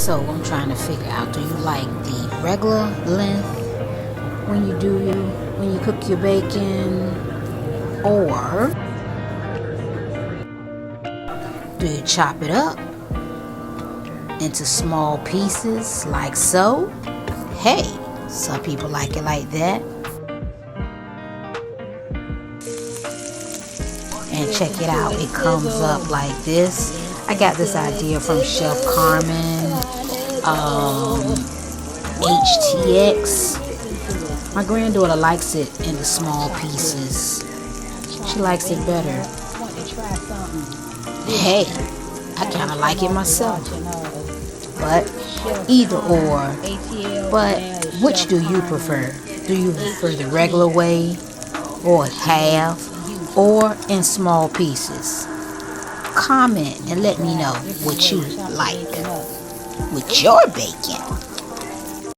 So I'm trying to figure out, do you like the regular length when you cook your bacon, or do you chop it up into small pieces like so? Hey, some people like it like that. And check it out, it comes up like this. I got this idea from Chef Carmen, HTX. My granddaughter likes it in the small pieces. She likes it better. Hey, I kind of like it myself. But either or. But which do you prefer? Do you prefer the regular way, or half, or in small pieces? Comment and let me know what you like with your bacon.